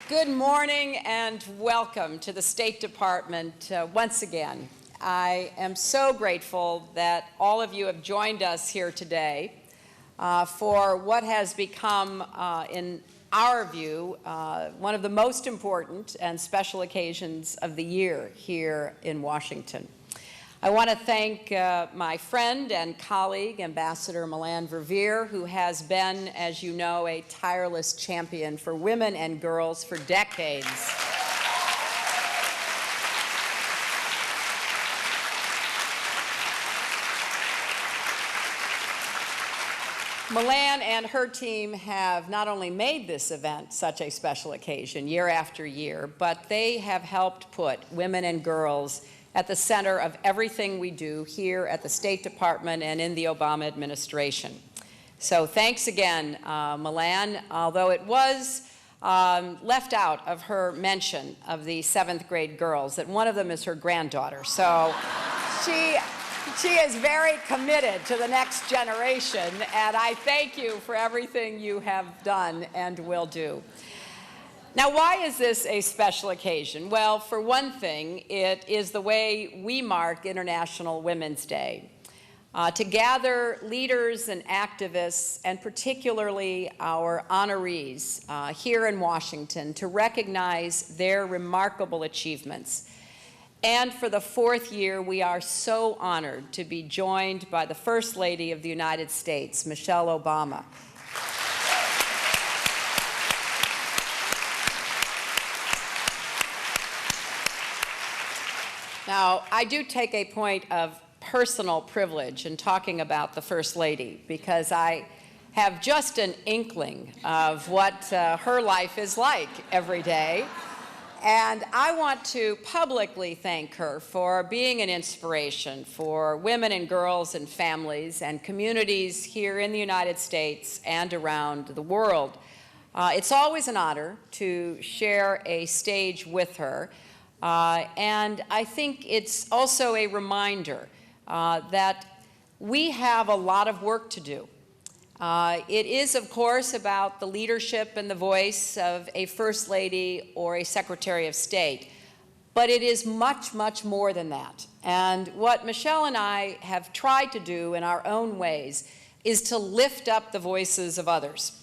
Good morning and welcome to the State Department once again. I am so grateful that all of you have joined us here today for what has become, in our view, one of the most important and special occasions of the year here in Washington. I want to thank my friend and colleague, Ambassador Melanne Verveer, who has been, as you know, a tireless champion for women and girls for decades. Melanne and her team have not only made this event such a special occasion year after year, but they have helped put women and girls at the center of everything we do here at the State Department and in the Obama administration. So thanks again, Melanne, although it was left out of her mention of the 7th grade girls, that one of them is her granddaughter. So she is very committed to the next generation, and I thank you for everything you have done and will do. Now, why is this a special occasion? Well, for one thing, it is the way we mark International Women's Day, to gather leaders and activists, and particularly our honorees here in Washington, to recognize their remarkable achievements. And for the 4th year, we are so honored to be joined by the First Lady of the United States, Michelle Obama. Now, I do take a point of personal privilege in talking about the First Lady, because I have just an inkling of what her life is like every day. And I want to publicly thank her for being an inspiration for women and girls and families and communities here in the United States and around the world. It's always an honor to share a stage with her. And I think it's also a reminder that we have a lot of work to do. It is, of course, about the leadership and the voice of a First Lady or a Secretary of State, but it is much, much more than that. And what Michelle and I have tried to do in our own ways is to lift up the voices of others,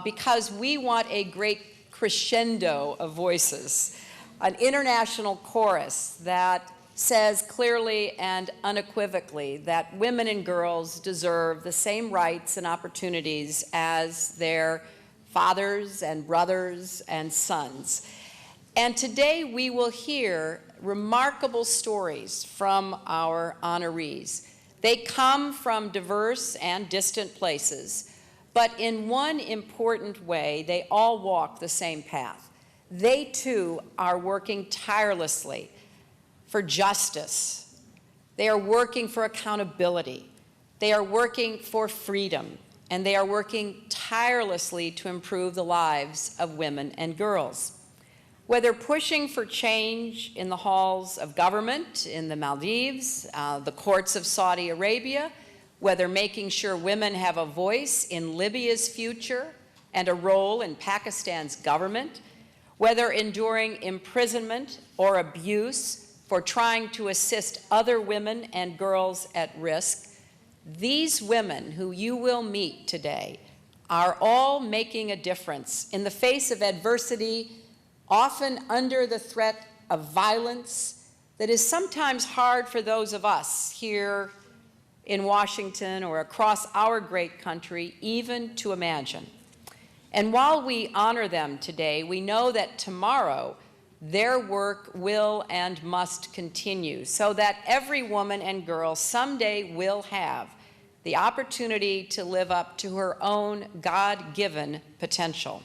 because we want a great crescendo of voices. An international chorus that says clearly and unequivocally that women and girls deserve the same rights and opportunities as their fathers and brothers and sons. And today we will hear remarkable stories from our honorees. They come from diverse and distant places, but in one important way, they all walk the same path. They, too, are working tirelessly for justice. They are working for accountability. They are working for freedom. And they are working tirelessly to improve the lives of women and girls. Whether pushing for change in the halls of government in the Maldives, the courts of Saudi Arabia, whether making sure women have a voice in Libya's future and a role in Pakistan's government, whether enduring imprisonment or abuse for trying to assist other women and girls at risk, these women who you will meet today are all making a difference in the face of adversity, often under the threat of violence that is sometimes hard for those of us here in Washington or across our great country even to imagine. And while we honor them today, we know that tomorrow their work will and must continue so that every woman and girl someday will have the opportunity to live up to her own God-given potential.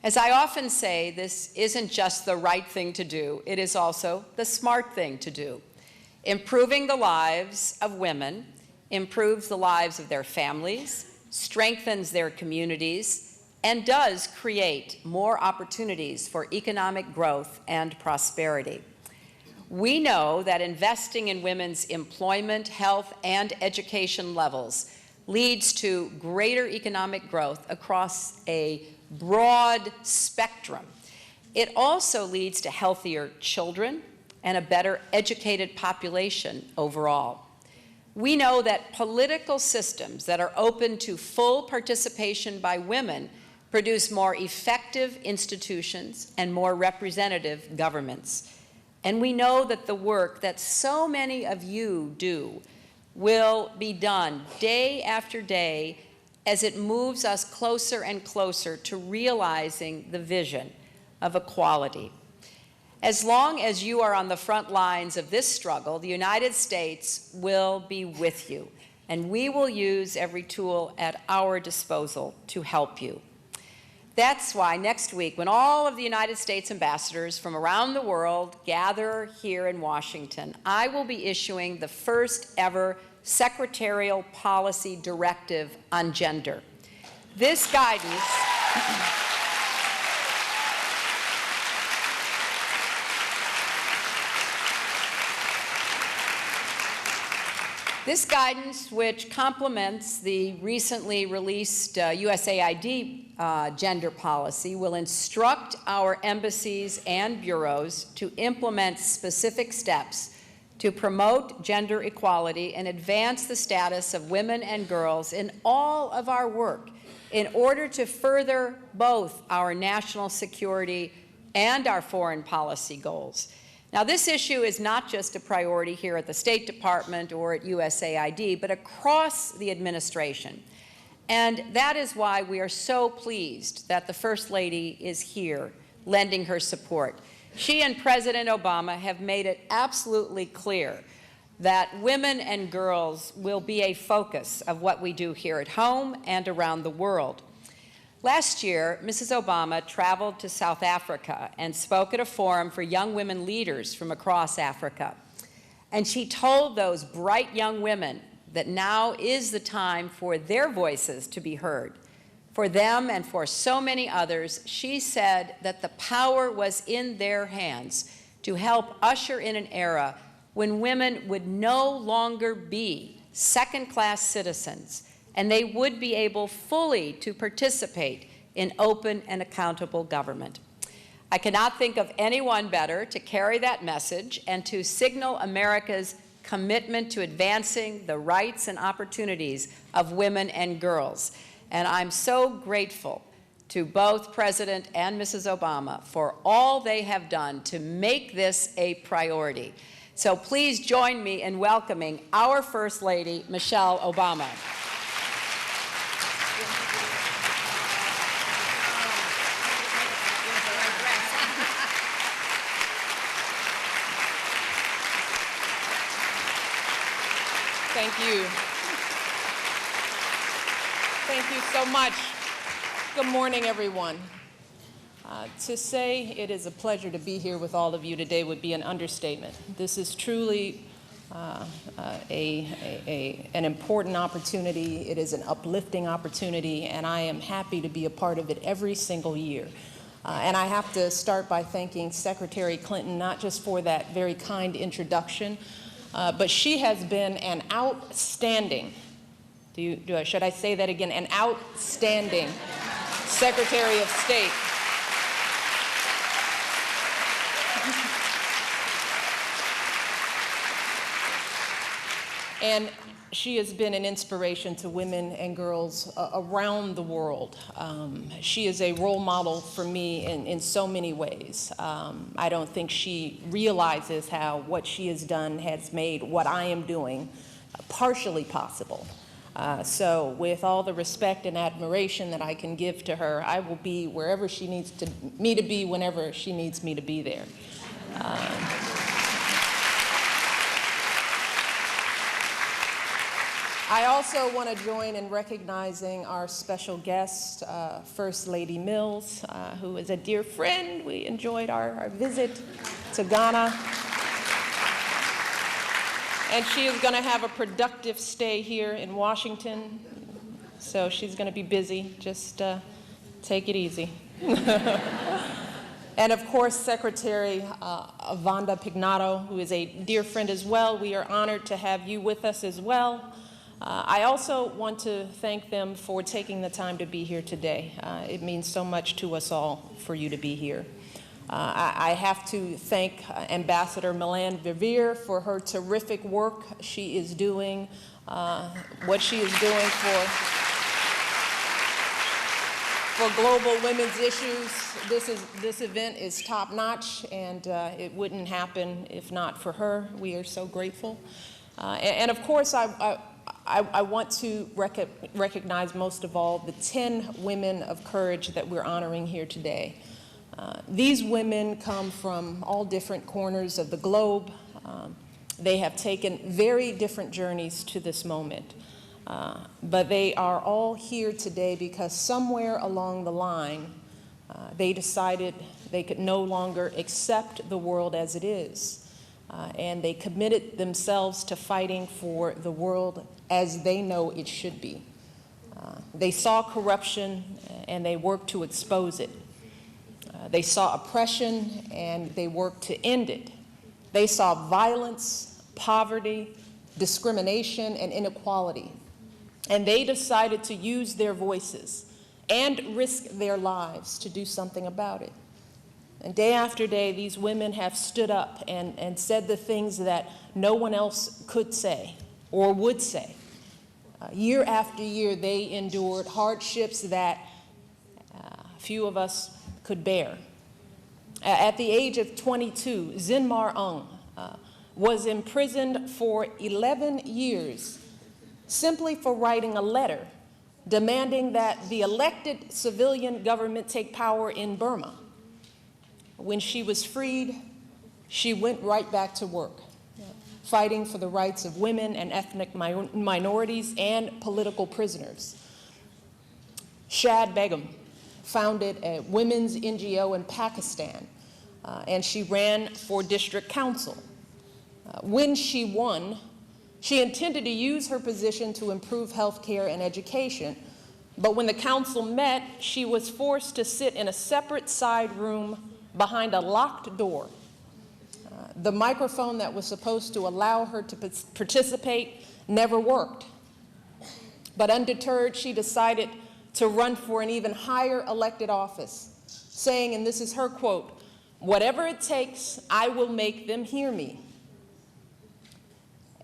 As I often say, this isn't just the right thing to do, it is also the smart thing to do. Improving the lives of women improves the lives of their families, strengthens their communities, and does create more opportunities for economic growth and prosperity. We know that investing in women's employment, health, and education levels leads to greater economic growth across a broad spectrum. It also leads to healthier children and a better educated population overall. We know that political systems that are open to full participation by women produce more effective institutions and more representative governments. And we know that the work that so many of you do will be done day after day as it moves us closer and closer to realizing the vision of equality. As long as you are on the front lines of this struggle, the United States will be with you, and we will use every tool at our disposal to help you. That's why next week, when all of the United States ambassadors from around the world gather here in Washington, I will be issuing the first ever secretarial policy directive on gender. This guidance This guidance, which complements the recently released USAID gender policy, will instruct our embassies and bureaus to implement specific steps to promote gender equality and advance the status of women and girls in all of our work in order to further both our national security and our foreign policy goals. Now, this issue is not just a priority here at the State Department or at USAID, but across the administration. And that is why we are so pleased that the First Lady is here, lending her support. She and President Obama have made it absolutely clear that women and girls will be a focus of what we do here at home and around the world. Last year, Mrs. Obama traveled to South Africa and spoke at a forum for young women leaders from across Africa. And she told those bright young women that now is the time for their voices to be heard. For them and for so many others, she said that the power was in their hands to help usher in an era when women would no longer be second-class citizens, and they would be able fully to participate in open and accountable government. I cannot think of anyone better to carry that message and to signal America's commitment to advancing the rights and opportunities of women and girls. And I'm so grateful to both President and Mrs. Obama for all they have done to make this a priority. So please join me in welcoming our First Lady, Michelle Obama. Thank you. Thank you so much. Good morning, everyone. To say it is a pleasure to be here with all of you today would be an understatement. This is truly an important opportunity. It is an uplifting opportunity, and I am happy to be a part of it every single year. And I have to start by thanking Secretary Clinton, not just for that very kind introduction, but she has been an outstanding, should I say that again, an outstanding Secretary of State. And she has been an inspiration to women and girls around the world. She is a role model for me in so many ways. I don't think she realizes how what she has done has made what I am doing partially possible. So with all the respect and admiration that I can give to her, I will be wherever she needs me to be whenever she needs me to be there. I also want to join in recognizing our special guest, First Lady Mills, who is a dear friend. We enjoyed our visit to Ghana. And she is going to have a productive stay here in Washington. So she's going to be busy. Just take it easy. And of course, Secretary Vanda Pignato, who is a dear friend as well. We are honored to have you with us as well. I also want to thank them for taking the time to be here today. It means so much to us all for you to be here. I have to thank Ambassador Melanne Verveer for her terrific work she is doing, what she is doing for global women's issues. This event is top-notch, and it wouldn't happen if not for her. We are so grateful. And of course, I want to recognize most of all the 10 women of courage that we're honoring here today. These women come from all different corners of the globe. They have taken very different journeys to this moment. But they are all here today because somewhere along the line, they decided they could no longer accept the world as it is. And they committed themselves to fighting for the world as they know it should be. They saw corruption and they worked to expose it. They saw oppression and they worked to end it. They saw violence, poverty, discrimination, and inequality. And they decided to use their voices and risk their lives to do something about it. And day after day, these women have stood up and said the things that no one else could say or would say. Year after year, they endured hardships that few of us could bear. At the age of 22, Zinmar Aung was imprisoned for 11 years simply for writing a letter demanding that the elected civilian government take power in Burma. When she was freed, she went right back to work, fighting for the rights of women and ethnic minorities and political prisoners. Shad Begum founded a women's NGO in Pakistan, and she ran for district council. When she won, she intended to use her position to improve health care and education, but when the council met, she was forced to sit in a separate side room behind a locked door. The microphone that was supposed to allow her to participate never worked. But undeterred, she decided to run for an even higher elected office, saying, and this is her quote, "Whatever it takes, I will make them hear me."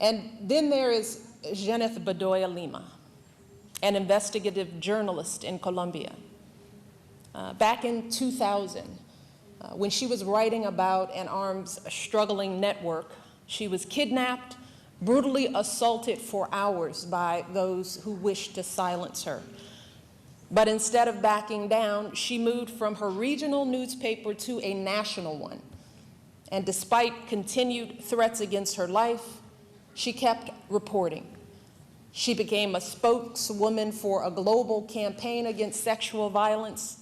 And then there is Jeneth Bedoya Lima, an investigative journalist in Colombia. Back in 2000, when she was writing about an arms struggling network, she was kidnapped, brutally assaulted for hours by those who wished to silence her. But instead of backing down, she moved from her regional newspaper to a national one. And despite continued threats against her life, she kept reporting. She became a spokeswoman for a global campaign against sexual violence.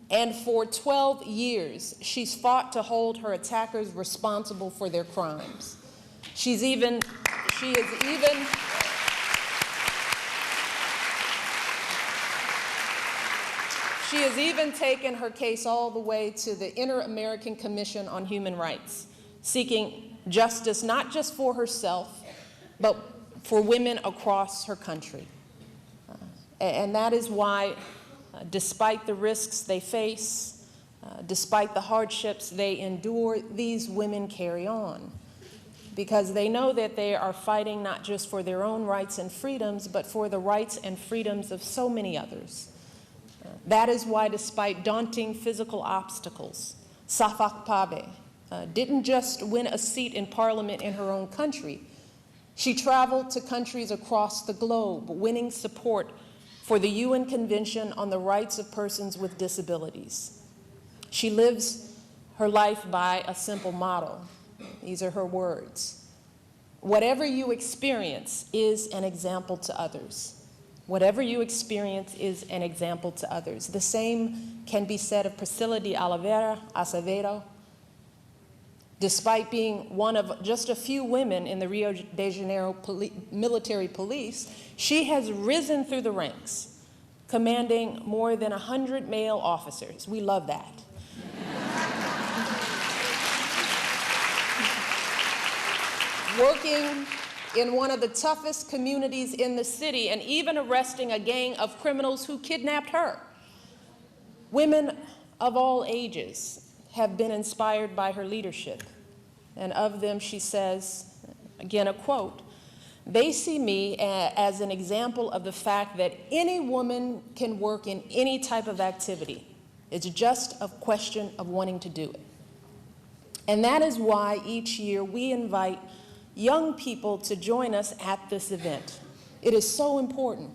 And for 12 years, she's fought to hold her attackers responsible for their crimes. She has even taken her case all the way to the Inter-American Commission on Human Rights, seeking justice not just for herself, but for women across her country. And that is why, despite the risks they face, despite the hardships they endure, these women carry on. Because they know that they are fighting not just for their own rights and freedoms, but for the rights and freedoms of so many others. That is why, despite daunting physical obstacles, Safak Pabe didn't just win a seat in parliament in her own country. She traveled to countries across the globe, winning support for the UN Convention on the Rights of Persons with Disabilities. She lives her life by a simple motto. These are her words. Whatever you experience is an example to others. Whatever you experience is an example to others. The same can be said of Priscilla de Oliveira Acevedo. Despite being one of just a few women in the Rio de Janeiro military police, she has risen through the ranks, commanding more than 100 male officers. We love that. Working in one of the toughest communities in the city, and even arresting a gang of criminals who kidnapped her. Women of all ages have been inspired by her leadership. And of them, she says, again, a quote, "They see me as an example of the fact that any woman can work in any type of activity. It's just a question of wanting to do it." And that is why each year we invite young people to join us at this event. It is so important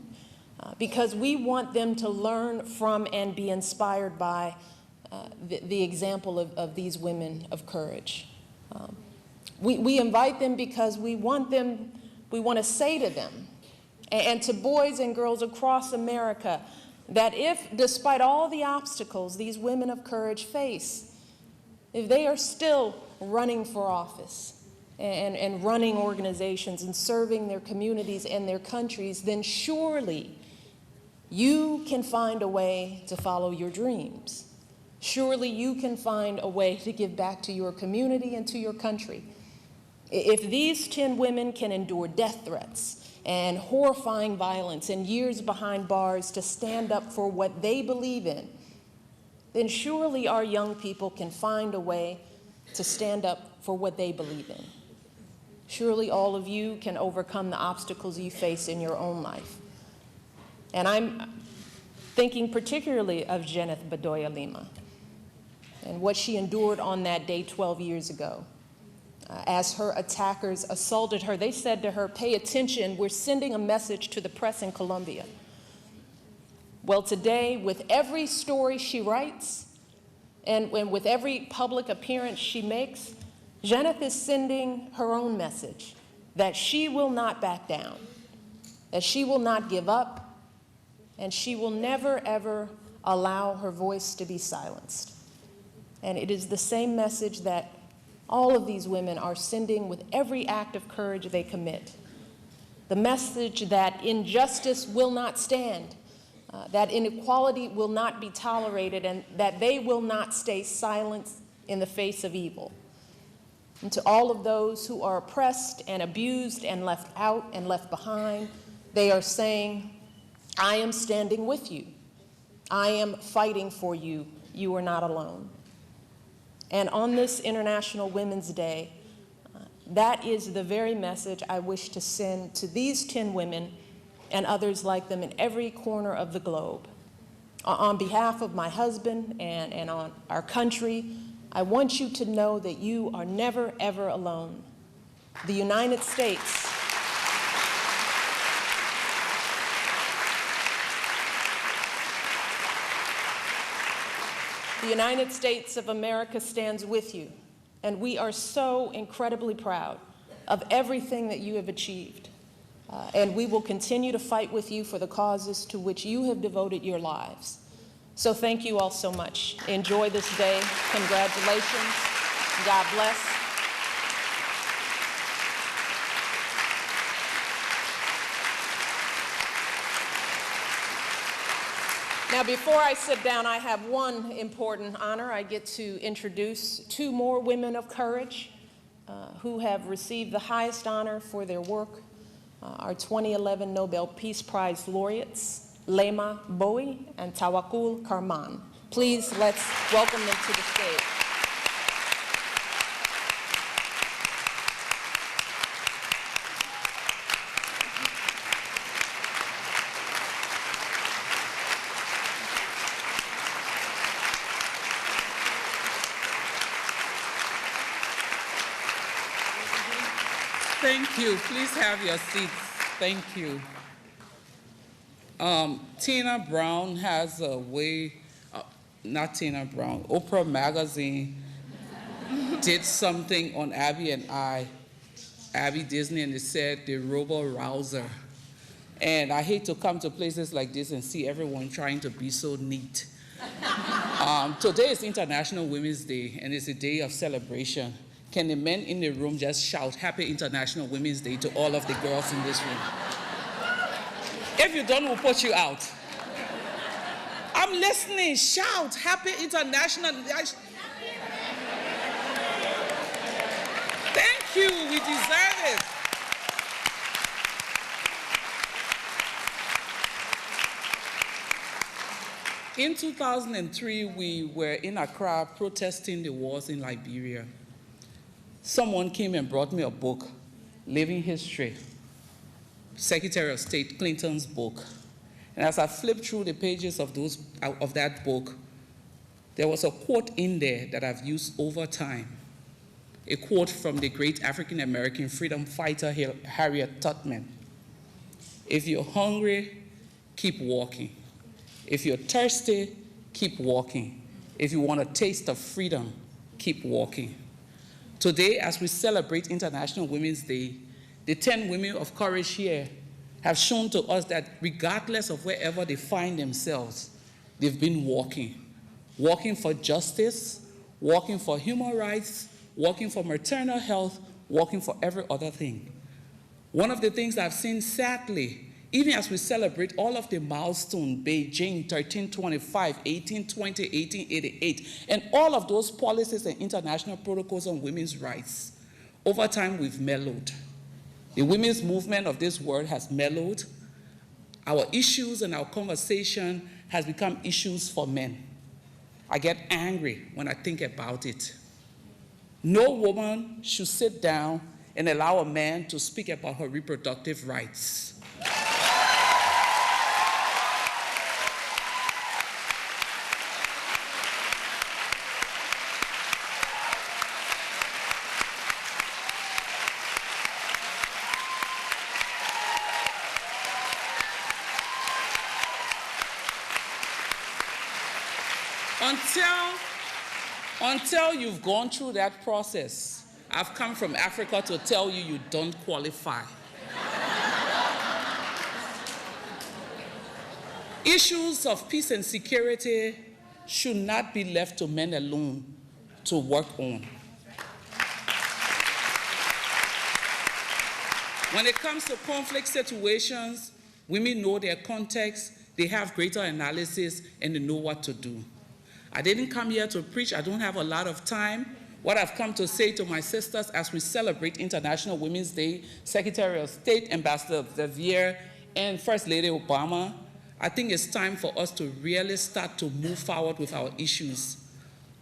because we want them to learn from and be inspired by the example of these women of courage. We invite them because we want to say to them and to boys and girls across America that if, despite all the obstacles these women of courage face, if they are still running for office and running organizations and serving their communities and their countries, then surely you can find a way to follow your dreams. Surely you can find a way to give back to your community and to your country. If these 10 women can endure death threats and horrifying violence and years behind bars to stand up for what they believe in, then surely our young people can find a way to stand up for what they believe in. Surely all of you can overcome the obstacles you face in your own life. And I'm thinking particularly of Jeneth Bedoya Lima and what she endured on that day 12 years ago. As her attackers assaulted her, they said to her, "Pay attention, we're sending a message to the press in Colombia." Well, today, with every story she writes and with every public appearance she makes, Jeneth is sending her own message that she will not back down, that she will not give up, and she will never, ever allow her voice to be silenced. And it is the same message that all of these women are sending with every act of courage they commit. The message that injustice will not stand, that inequality will not be tolerated, and that they will not stay silent in the face of evil. And to all of those who are oppressed and abused and left out and left behind, they are saying, "I am standing with you. I am fighting for you. You are not alone." And on this International Women's Day, that is the very message I wish to send to these 10 women and others like them in every corner of the globe. On behalf of my husband and on our country, I want you to know that you are never, ever alone. The United States The United States of America stands with you, and we are so incredibly proud of everything that you have achieved. And we will continue to fight with you for the causes to which you have devoted your lives. So thank you all so much. Enjoy this day. Congratulations. God bless. Now, before I sit down, I have one important honor. I get to introduce 2 more women of courage who have received the highest honor for their work, our 2011 Nobel Peace Prize laureates, Lema Bowie and Tawakkol Karman. Please, let's welcome them to the stage. Thank you. Please have your seats. Thank you. Tina Brown has a way, not Tina Brown, Oprah Magazine did something on Abby and I, Abby Disney, and they said the robo-rouser. And I hate to come to places like this and see everyone trying to be so neat. Today is International Women's Day, and it's a day of celebration. Can the men in the room just shout Happy International Women's Day to all of the girls in this room? If you don't, we'll put you out. I'm listening. Shout Happy International. Thank you. We deserve it. in 2003, we were in Accra protesting the wars in Liberia. Someone came and brought me a book, Living History, Secretary of State Clinton's book. And as I flipped through the pages of that book, there was a quote in there that I've used over time, a quote from the great African-American freedom fighter Harriet Tubman. If you're hungry, keep walking. If you're thirsty, keep walking. If you want a taste of freedom, keep walking. Today, as we celebrate International Women's Day, the 10 women of courage here have shown to us that regardless of wherever they find themselves, they've been walking. Walking for justice, walking for human rights, walking for maternal health, walking for every other thing. One of the things I've seen, sadly, even as we celebrate all of the milestones, Beijing, 1325, 1820, 1888, and all of those policies and international protocols on women's rights, over time we've mellowed. The women's movement of this world has mellowed. Our issues and our conversation has become issues for men. I get angry when I think about it. No woman should sit down and allow a man to speak about her reproductive rights. Until you've gone through that process, I've come from Africa to tell you you don't qualify. Issues of peace and security should not be left to men alone to work on. When it comes to conflict situations, women know their context, they have greater analysis, and they know what to do. I didn't come here to preach. I don't have a lot of time. What I've come to say to my sisters as we celebrate International Women's Day, Secretary of State, Ambassador Xavier, and First Lady Obama, I think it's time for us to really start to move forward with our issues.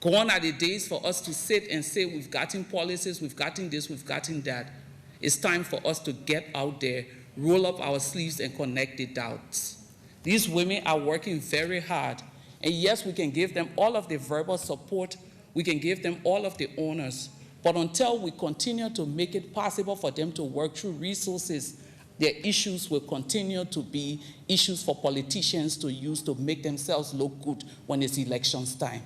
Gone are the days for us to sit and say we've gotten policies, we've gotten this, we've gotten that. It's time for us to get out there, roll up our sleeves, and connect the dots. These women are working very hard. And yes, we can give them all of the verbal support, we can give them all of the honors, but until we continue to make it possible for them to work through resources, their issues will continue to be issues for politicians to use to make themselves look good when it's elections time.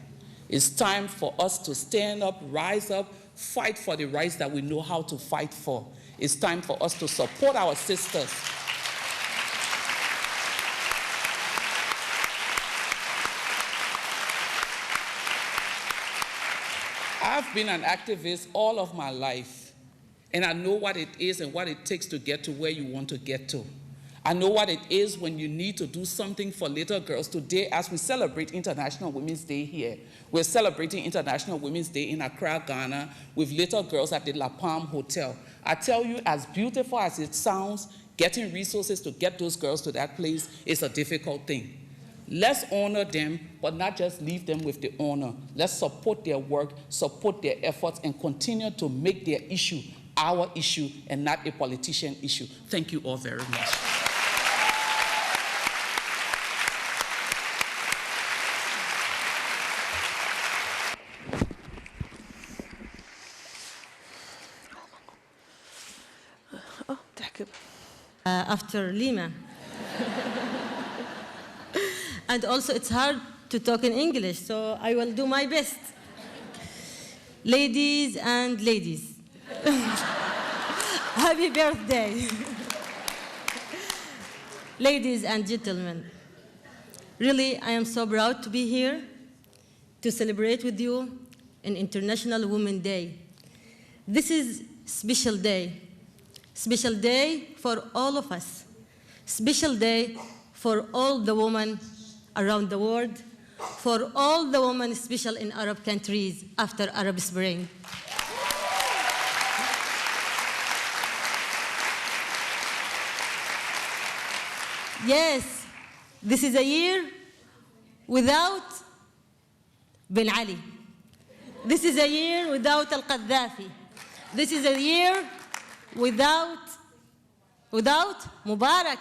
It's time for us to stand up, rise up, fight for the rights that we know how to fight for. It's time for us to support our sisters. I've been an activist all of my life, and I know what it is and what it takes to get to where you want to get to. I know what it is when you need to do something for little girls. Today, as we celebrate International Women's Day here, we're celebrating International Women's Day in Accra, Ghana, with little girls at the La Palm Hotel. I tell you, as beautiful as it sounds, getting resources to get those girls to that place is a difficult thing. Let's honor them, but not just leave them with the honor. Let's support their work, support their efforts, and continue to make their issue our issue and not a politician issue. Thank you all very much. After Lima. And also it's hard to talk in English, so I will do my best. Ladies and ladies, happy birthday. Ladies and gentlemen, really I am so proud to be here to celebrate with you an International Women's Day. This is special day for all of us, special day for all the women around the world, for all the women, especially in Arab countries after Arab Spring. Yes, this is a year without Ben Ali. This is a year without Al-Qaddafi. This is a year without Mubarak.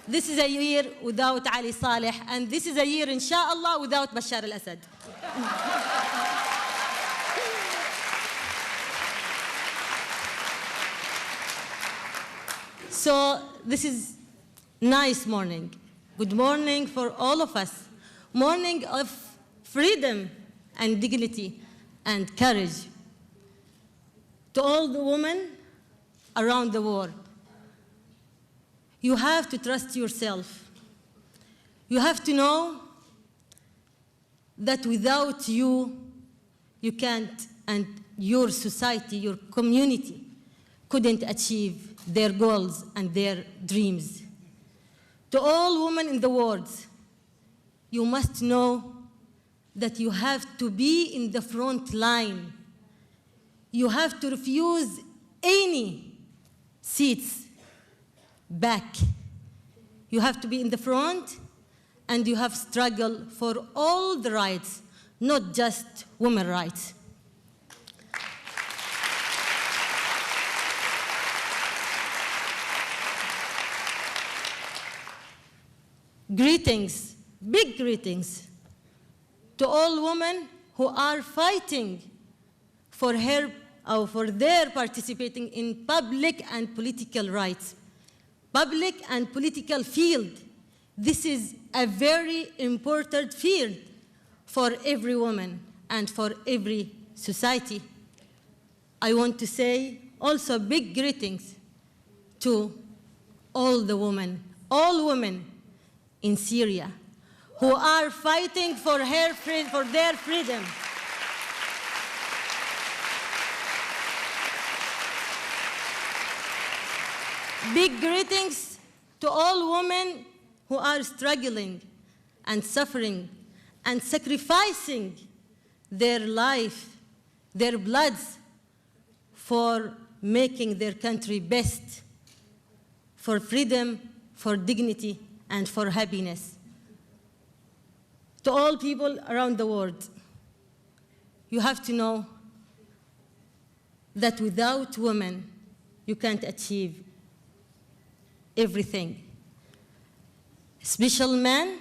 This is a year without Ali Saleh. And this is a year, inshallah, without Bashar al-Assad. So this is nice morning. Good morning for all of us. Morning of freedom and dignity and courage. To all the women around the world, you have to trust yourself. You have to know that without you, you can't, and your society, your community, couldn't achieve their goals and their dreams. To all women in the world, you must know that you have to be in the front line. You have to refuse any seats back. You have to be in the front, and you have struggled for all the rights, not just women's rights. Greetings, big greetings, to all women who are fighting for their participating in public and political rights, public and political field. This is a very important field for every woman and for every society. I want to say also big greetings to all the women, all women in Syria who are fighting for their freedom. Big greetings to all women who are struggling and suffering and sacrificing their life, their bloods, for making their country best, for freedom, for dignity, and for happiness. To all people around the world, you have to know that without women, you can't achieve everything. Special men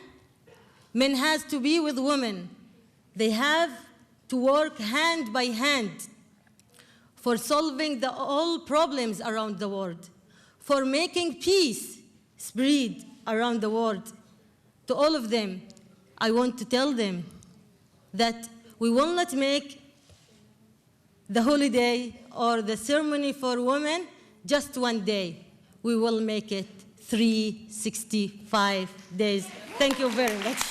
has to be with women. They have to work hand by hand for solving all problems around the world, for making peace spread around the world. To all of them, I want to tell them that we will not make the holiday or the ceremony for women just one day. We will make it 365 days. Thank you very much.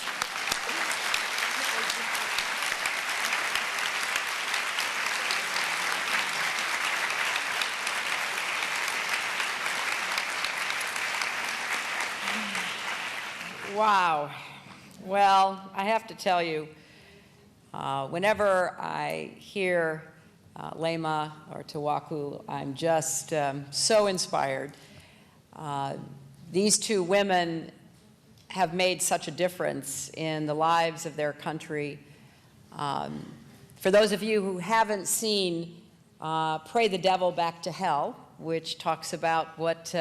Wow. Well, I have to tell you, whenever I hear Lema or Tawakkul, I'm just so inspired. These two women have made such a difference in the lives of their country. For those of you who haven't seen Pray the Devil Back to Hell, which talks about what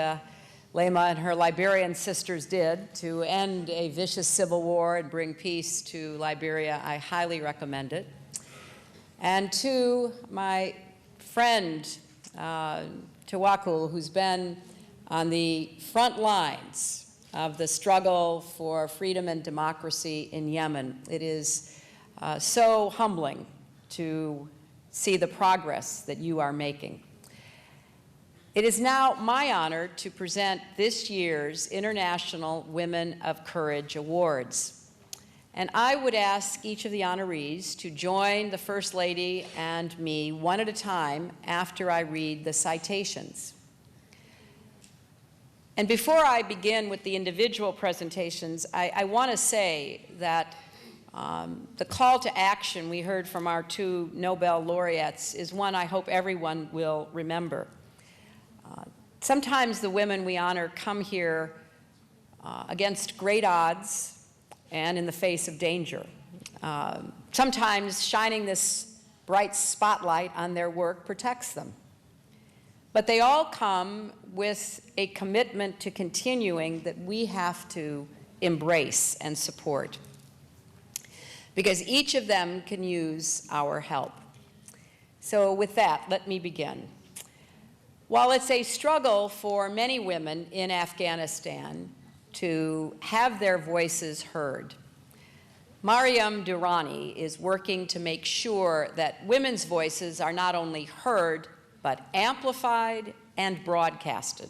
Lema and her Liberian sisters did to end a vicious civil war and bring peace to Liberia, I highly recommend it. And to my friend, Tawakkul, who's been on the front lines of the struggle for freedom and democracy in Yemen. It is so humbling to see the progress that you are making. It is now my honor to present this year's International Women of Courage Awards. And I would ask each of the honorees to join the First Lady and me one at a time after I read the citations. And before I begin with the individual presentations, I want to say that the call to action we heard from our two Nobel laureates is one I hope everyone will remember. Sometimes the women we honor come here against great odds, and in the face of danger. Sometimes shining this bright spotlight on their work protects them. But they all come with a commitment to continuing that we have to embrace and support, because each of them can use our help. So with that, let me begin. While it's a struggle for many women in Afghanistan to have their voices heard, Mariam Durrani is working to make sure that women's voices are not only heard, but amplified and broadcasted.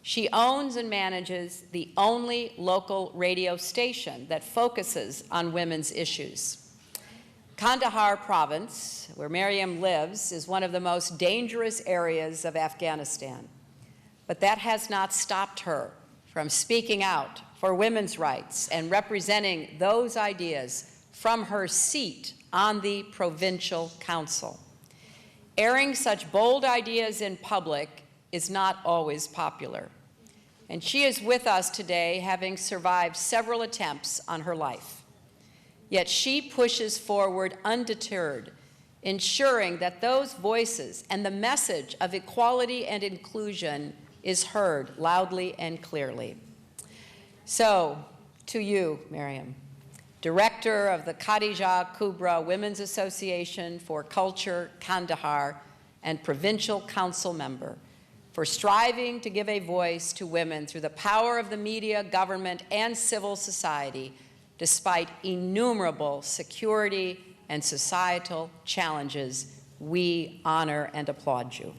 She owns and manages the only local radio station that focuses on women's issues. Kandahar province, where Mariam lives, is one of the most dangerous areas of Afghanistan. But that has not stopped her from speaking out for women's rights and representing those ideas from her seat on the provincial council. Airing such bold ideas in public is not always popular. And she is with us today, having survived several attempts on her life. Yet she pushes forward undeterred, ensuring that those voices and the message of equality and inclusion is heard loudly and clearly. So, to you, Mariam, Director of the Khadija Kubra Women's Association for Culture, Kandahar, and Provincial Council member, for striving to give a voice to women through the power of the media, government, and civil society, despite innumerable security and societal challenges. We honor and applaud you.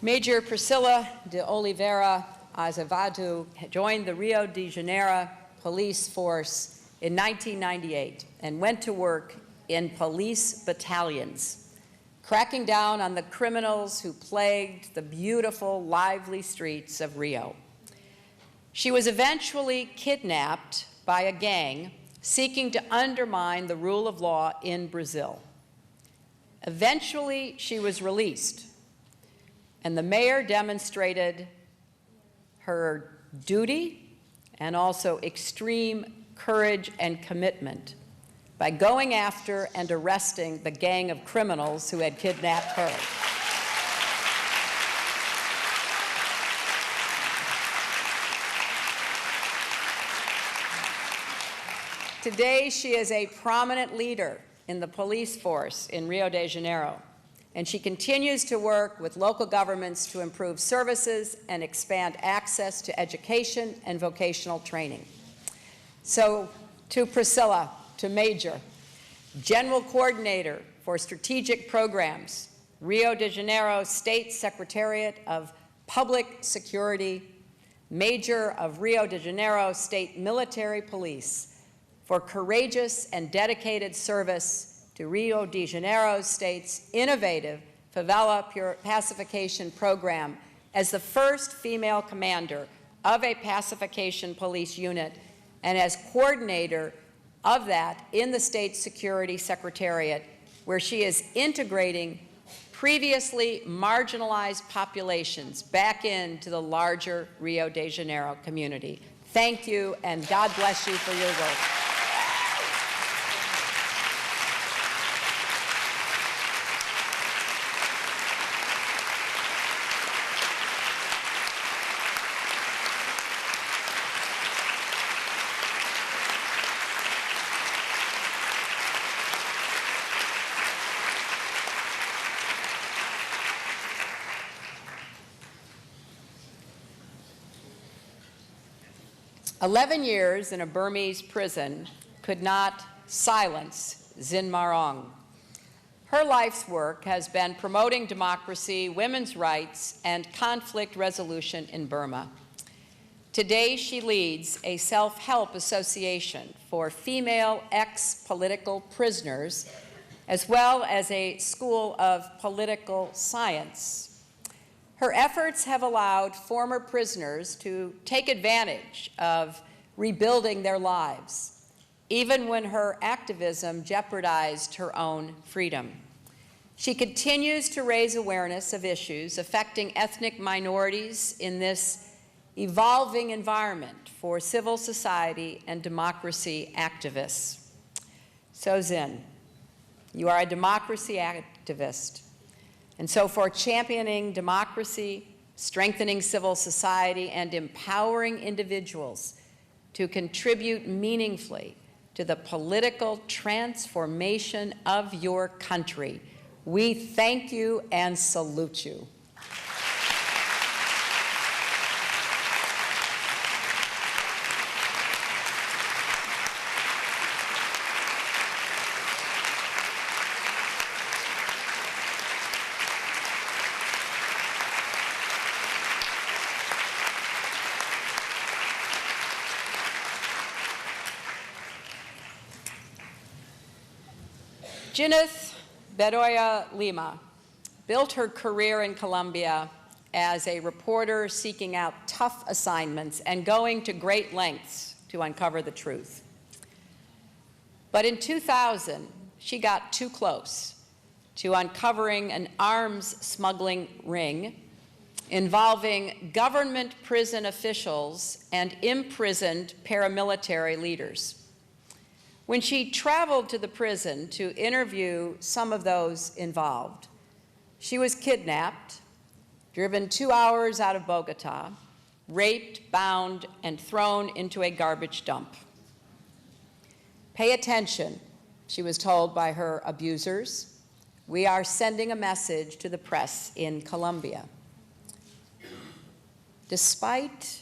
Major Priscilla de Oliveira Azevedo joined the Rio de Janeiro police force in 1998 and went to work in police battalions, cracking down on the criminals who plagued the beautiful, lively streets of Rio. She was eventually kidnapped by a gang seeking to undermine the rule of law in Brazil. Eventually, she was released, and the mayor demonstrated her duty and also extreme courage and commitment by going after and arresting the gang of criminals who had kidnapped her. Today, she is a prominent leader in the police force in Rio de Janeiro, and she continues to work with local governments to improve services and expand access to education and vocational training. So, to Priscilla, to Major, General Coordinator for Strategic Programs, Rio de Janeiro State Secretariat of Public Security, Major of Rio de Janeiro State Military Police, for courageous and dedicated service to Rio de Janeiro State's innovative favela pacification program as the first female commander of a pacification police unit and as coordinator of that in the State Security Secretariat, where she is integrating previously marginalized populations back into the larger Rio de Janeiro community. Thank you, and God bless you for your work. "11 years in a Burmese prison could not silence Zin Marong. Her life's work has been promoting democracy, women's rights, and conflict resolution in Burma. Today, she leads a self-help association for female ex-political prisoners, as well as a school of political science. Her efforts have allowed former prisoners to take advantage of rebuilding their lives, even when her activism jeopardized her own freedom. She continues to raise awareness of issues affecting ethnic minorities in this evolving environment for civil society and democracy activists. So Zin, you are a democracy activist. And so for championing democracy, strengthening civil society, and empowering individuals to contribute meaningfully to the political transformation of your country, we thank you and salute you. Gineth Bedoya Lima built her career in Colombia as a reporter seeking out tough assignments and going to great lengths to uncover the truth. But in 2000, she got too close to uncovering an arms smuggling ring involving government prison officials and imprisoned paramilitary leaders. When she traveled to the prison to interview some of those involved, she was kidnapped, driven 2 hours out of Bogota, raped, bound, and thrown into a garbage dump. Pay attention, she was told by her abusers. We are sending a message to the press in Colombia. Despite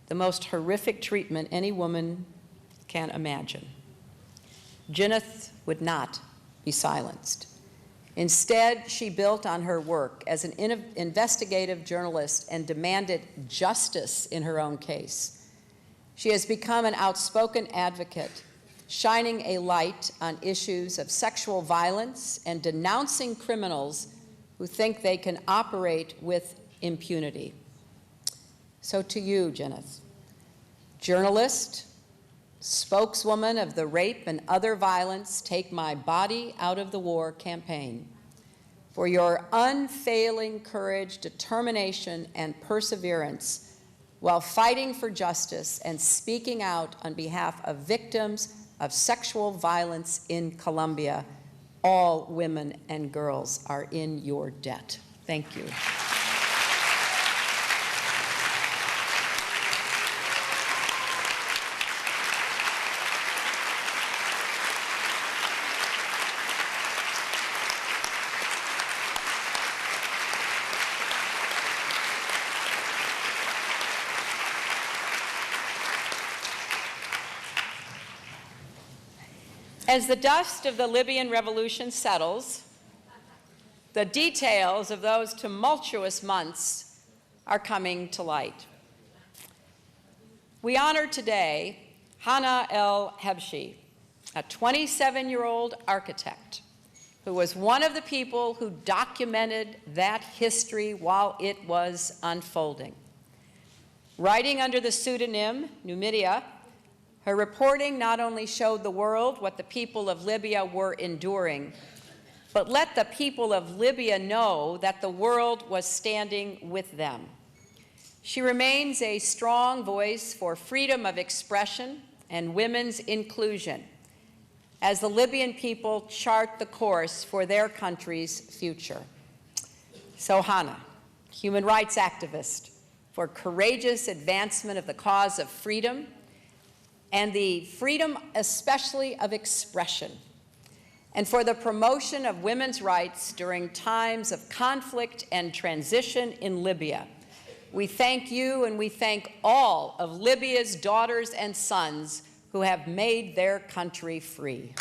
the most horrific treatment any woman can imagine, Gineth would not be silenced. Instead, she built on her work as an investigative journalist and demanded justice in her own case. She has become an outspoken advocate, shining a light on issues of sexual violence and denouncing criminals who think they can operate with impunity. So to you, Gineth, journalist, spokeswoman of the Rape and Other Violence Take My Body Out of the War campaign, for your unfailing courage, determination, and perseverance while fighting for justice and speaking out on behalf of victims of sexual violence in Colombia. All women and girls are in your debt. Thank you. As the dust of the Libyan revolution settles, the details of those tumultuous months are coming to light. We honor today Hana El Hebshi, a 27-year-old architect who was one of the people who documented that history while it was unfolding. Writing under the pseudonym Numidia, her reporting not only showed the world what the people of Libya were enduring, but let the people of Libya know that the world was standing with them. She remains a strong voice for freedom of expression and women's inclusion as the Libyan people chart the course for their country's future. So Hana, human rights activist for courageous advancement of the cause of freedom, and the freedom especially of expression, and for the promotion of women's rights during times of conflict and transition in Libya. We thank you and we thank all of Libya's daughters and sons who have made their country free.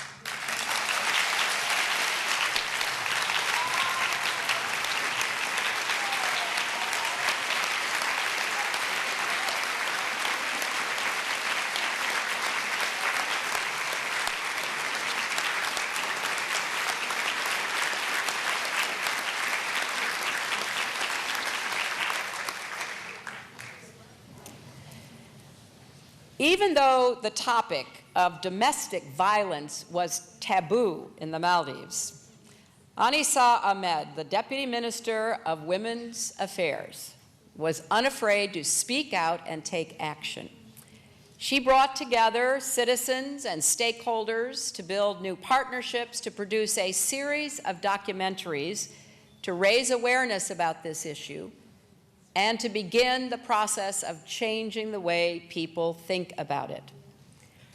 Even though the topic of domestic violence was taboo in the Maldives, Anisa Ahmed, the Deputy Minister of Women's Affairs, was unafraid to speak out and take action. She brought together citizens and stakeholders to build new partnerships to produce a series of documentaries to raise awareness about this issue and to begin the process of changing the way people think about it.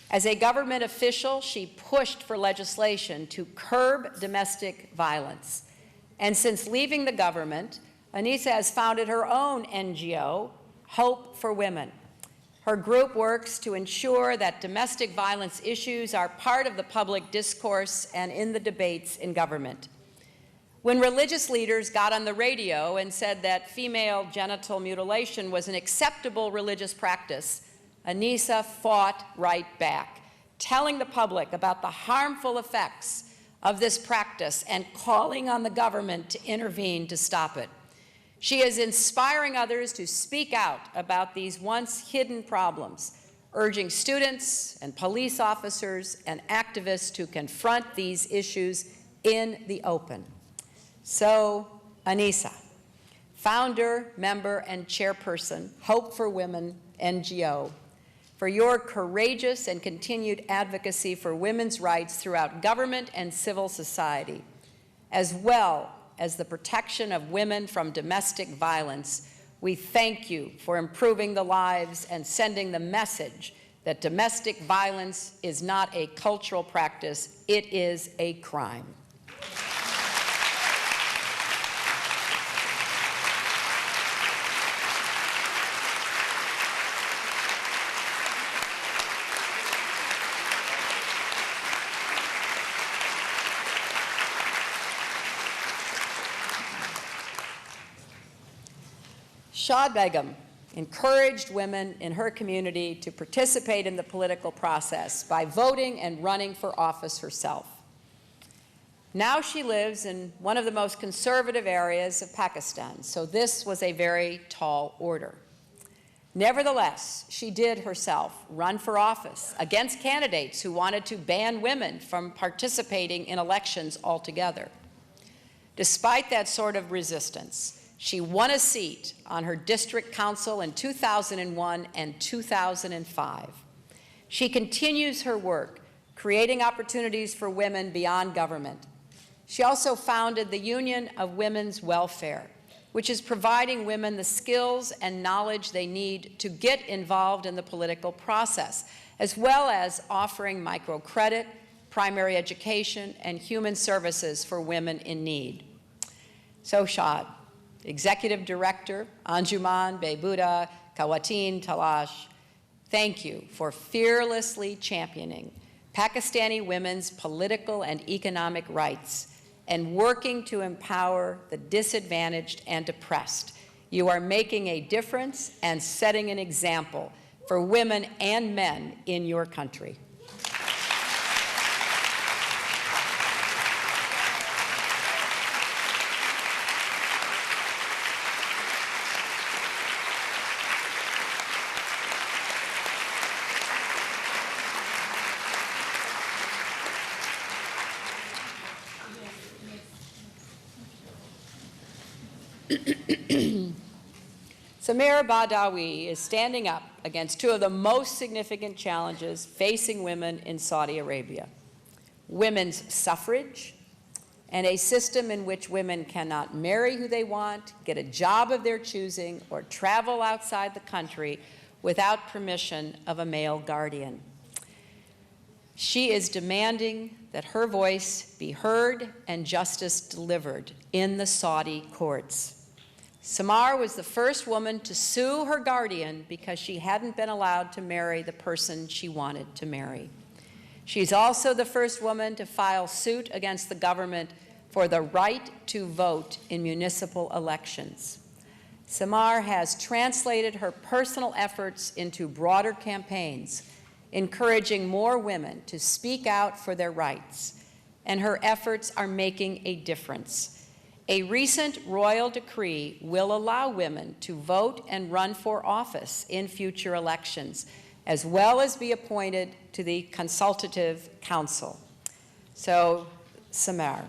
As a government official, she pushed for legislation to curb domestic violence. And since leaving the government, Anisa has founded her own NGO, Hope for Women. Her group works to ensure that domestic violence issues are part of the public discourse and in the debates in government. When religious leaders got on the radio and said that female genital mutilation was an acceptable religious practice, Anisa fought right back, telling the public about the harmful effects of this practice and calling on the government to intervene to stop it. She is inspiring others to speak out about these once hidden problems, urging students and police officers and activists to confront these issues in the open. So, Anisa, founder, member, and chairperson, Hope for Women NGO, for your courageous and continued advocacy for women's rights throughout government and civil society, as well as the protection of women from domestic violence. We thank you for improving the lives and sending the message that domestic violence is not a cultural practice, it is a crime. Shad Begum encouraged women in her community to participate in the political process by voting and running for office herself. Now she lives in one of the most conservative areas of Pakistan, so this was a very tall order. Nevertheless, she did herself run for office against candidates who wanted to ban women from participating in elections altogether. Despite that sort of resistance, she won a seat on her district council in 2001 and 2005. She continues her work, creating opportunities for women beyond government. She also founded the Union of Women's Welfare, which is providing women the skills and knowledge they need to get involved in the political process, as well as offering microcredit, primary education, and human services for women in need. So Shad, Executive Director, Anjuman Behbuda Khawateen Talash, thank you for fearlessly championing Pakistani women's political and economic rights and working to empower the disadvantaged and oppressed. You are making a difference and setting an example for women and men in your country. Samir Badawi is standing up against two of the most significant challenges facing women in Saudi Arabia: women's suffrage and a system in which women cannot marry who they want, get a job of their choosing, or travel outside the country without permission of a male guardian. She is demanding that her voice be heard and justice delivered in the Saudi courts. Samar was the first woman to sue her guardian because she hadn't been allowed to marry the person she wanted to marry. She's also the first woman to file suit against the government for the right to vote in municipal elections. Samar has translated her personal efforts into broader campaigns, encouraging more women to speak out for their rights, and her efforts are making a difference. A recent royal decree will allow women to vote and run for office in future elections, as well as be appointed to the Consultative Council. So, Samer,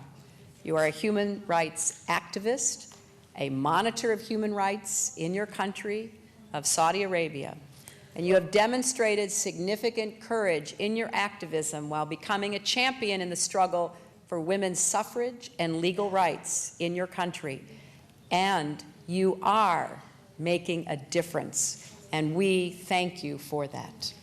you are a human rights activist, a monitor of human rights in your country of Saudi Arabia, and you have demonstrated significant courage in your activism while becoming a champion in the struggle for women's suffrage and legal rights in your country. And you are making a difference, and we thank you for that.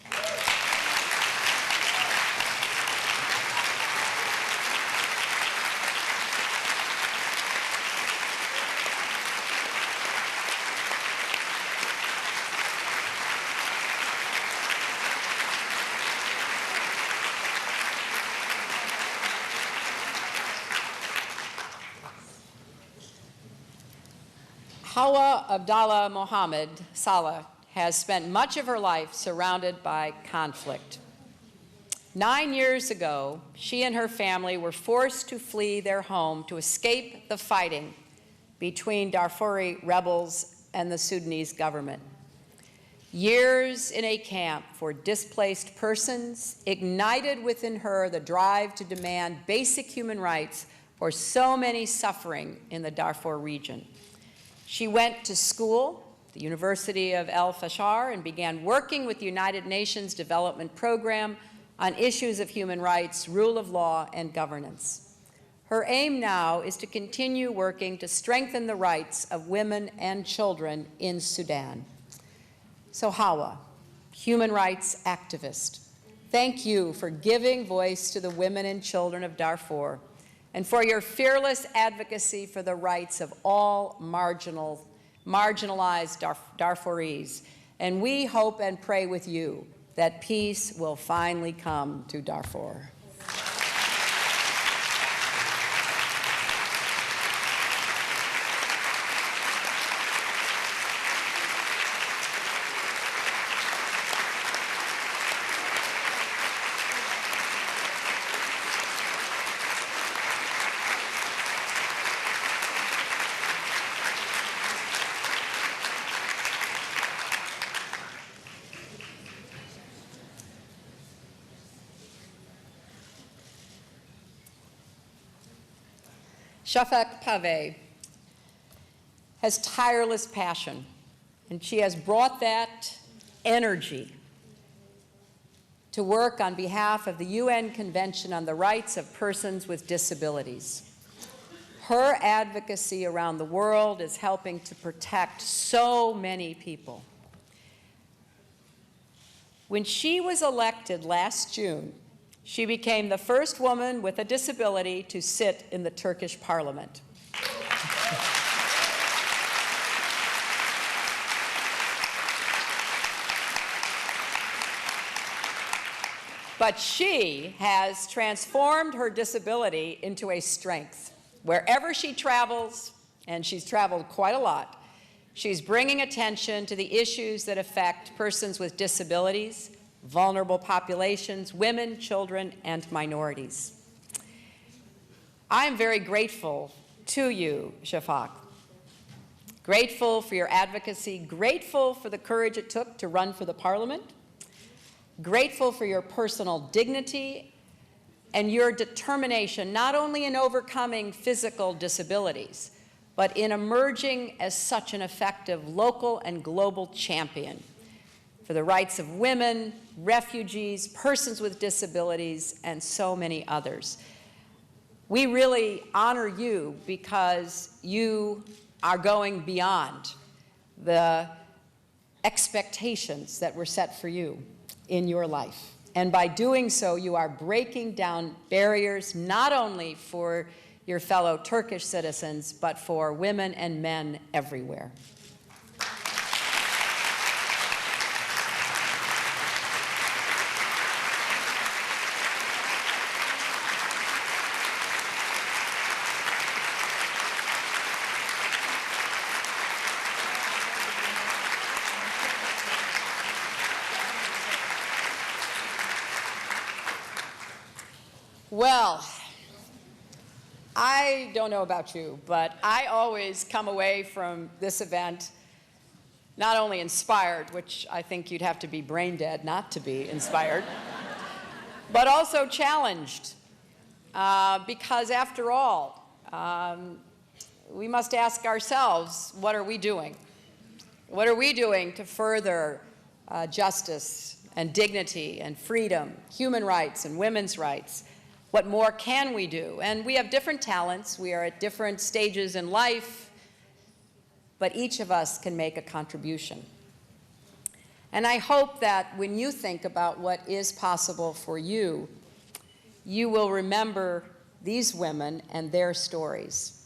Hawa Abdallah Mohammed Saleh has spent much of her life surrounded by conflict. 9 years ago, she and her family were forced to flee their home to escape the fighting between Darfuri rebels and the Sudanese government. Years in a camp for displaced persons ignited within her the drive to demand basic human rights for so many suffering in the Darfur region. She went to school, the University of El Fasher, and began working with the United Nations Development Program on issues of human rights, rule of law, and governance. Her aim now is to continue working to strengthen the rights of women and children in Sudan. So Hawa, human rights activist, thank you for giving voice to the women and children of Darfur, and for your fearless advocacy for the rights of all marginalized Darfuris. And we hope and pray with you that peace will finally come to Darfur. Shafak Pave has tireless passion, and she has brought that energy to work on behalf of the UN Convention on the Rights of Persons with Disabilities. Her advocacy around the world is helping to protect so many people. When she was elected last June, she became the first woman with a disability to sit in the Turkish parliament. But she has transformed her disability into a strength. Wherever she travels, and she's traveled quite a lot, she's bringing attention to the issues that affect persons with disabilities, vulnerable populations, women, children, and minorities. I am very grateful to you, Shafak. Grateful for your advocacy, grateful for the courage it took to run for the parliament, grateful for your personal dignity and your determination, not only in overcoming physical disabilities, but in emerging as such an effective local and global champion for the rights of women, refugees, persons with disabilities, and so many others. We really honor you because you are going beyond the expectations that were set for you in your life. And by doing so, you are breaking down barriers not only for your fellow Turkish citizens, but for women and men everywhere. Well, I don't know about you, but I always come away from this event not only inspired, which I think you'd have to be brain dead not to be inspired, but also challenged. Because after all, we must ask ourselves, what are we doing? What are we doing to further justice and dignity and freedom, human rights and women's rights? What more can we do? And we have different talents. We are at different stages in life, but each of us can make a contribution. And I hope that when you think about what is possible for you, you will remember these women and their stories.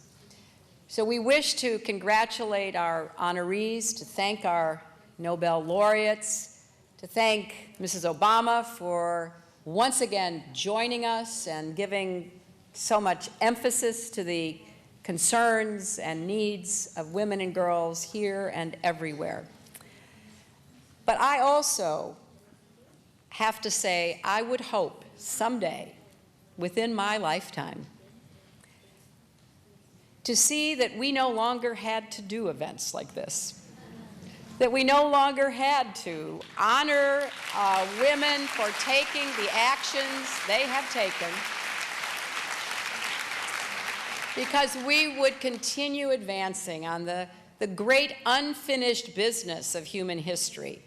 So we wish to congratulate our honorees, to thank our Nobel laureates, to thank Mrs. Obama for once again joining us and giving so much emphasis to the concerns and needs of women and girls here and everywhere. But I also have to say, I would hope someday, within my lifetime, to see that we no longer had to do events like this, that we no longer had to honor women for taking the actions they have taken, because we would continue advancing on the great unfinished business of human history,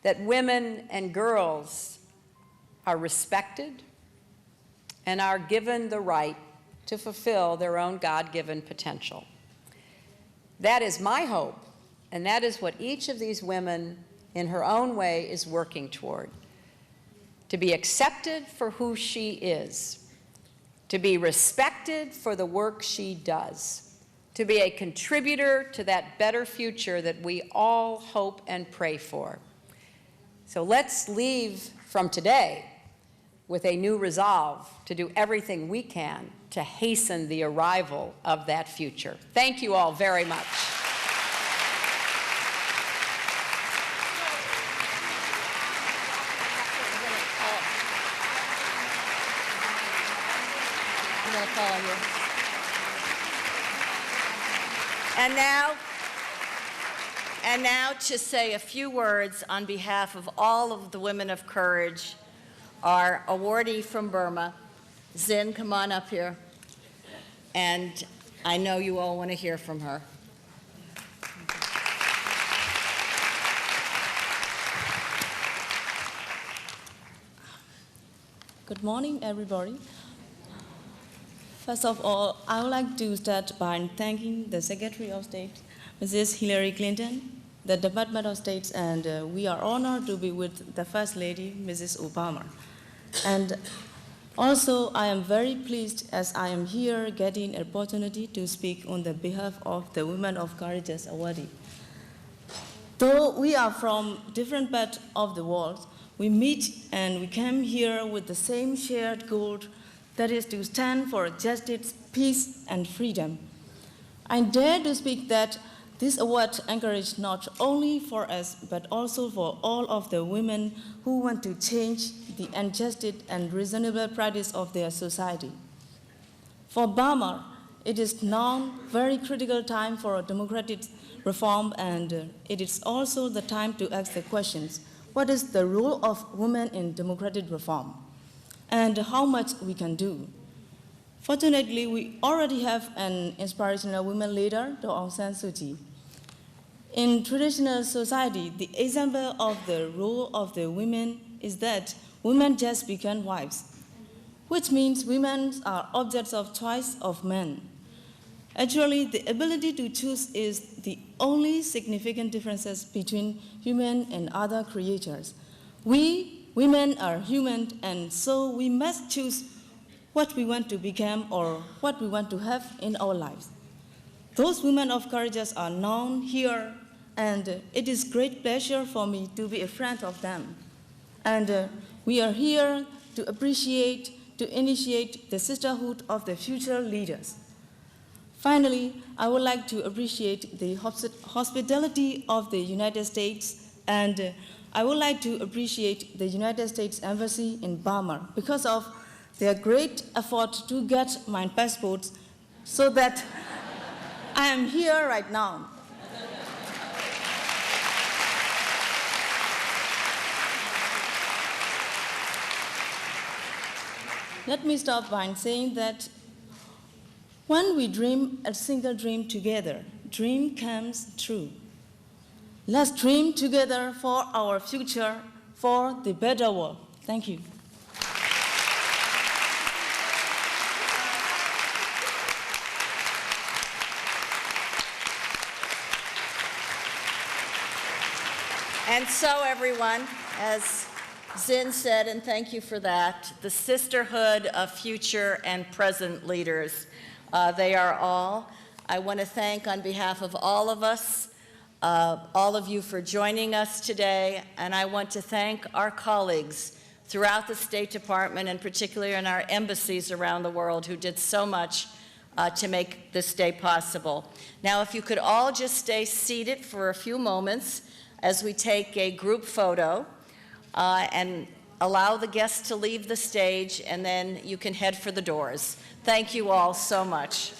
that women and girls are respected and are given the right to fulfill their own God-given potential. That is my hope, and that is what each of these women in her own way is working toward. To be accepted for who she is, to be respected for the work she does, to be a contributor to that better future that we all hope and pray for. So let's leave from today with a new resolve to do everything we can to hasten the arrival of that future. Thank you all very much. And now to say a few words on behalf of all of the women of courage, our awardee from Burma, Zin, come on up here. And I know you all want to hear from her. Good morning, everybody. First of all, I would like to start by thanking the Secretary of State, Mrs. Hillary Clinton, the Department of State, and we are honored to be with the First Lady, Mrs. Obama. And also, I am very pleased as I am here getting an opportunity to speak on the behalf of the Women of Courageous awardee. Though we are from different parts of the world, we meet and we came here with the same shared goal, that is to stand for justice, peace, and freedom. I dare to speak that this award encourages not only for us, but also for all of the women who want to change the unjust and reasonable practice of their society. For Burma, it is now a very critical time for democratic reform, and it is also the time to ask the questions, what is the role of women in democratic reform, and how much we can do? Fortunately, we already have an inspirational women leader, Aung San Suu Kyi. In traditional society, the example of the role of the women is that women just become wives, which means women are objects of choice of men. Actually, the ability to choose is the only significant differences between human and other creatures. We, women, are human, and so we must choose what we want to become or what we want to have in our lives. Those women of courage are known here, and it is great pleasure for me to be a friend of them. And we are here to appreciate, to initiate the sisterhood of the future leaders. Finally, I would like to appreciate the hospitality of the United States, and I would like to appreciate the United States Embassy in Burma because of their great effort to get my passport so that I am here right now. let me start by saying that when we dream a single dream together, dream comes true. Let's dream together for our future, for the better world. Thank you. And so, everyone, as Zin said, and thank you for that, the sisterhood of future and present leaders, they are all. I want to thank on behalf of all of us, all of you for joining us today, and I want to thank our colleagues throughout the State Department and particularly in our embassies around the world who did so much to make this day possible. Now, if you could all just stay seated for a few moments as we take a group photo and allow the guests to leave the stage, and then you can head for the doors. Thank you all so much.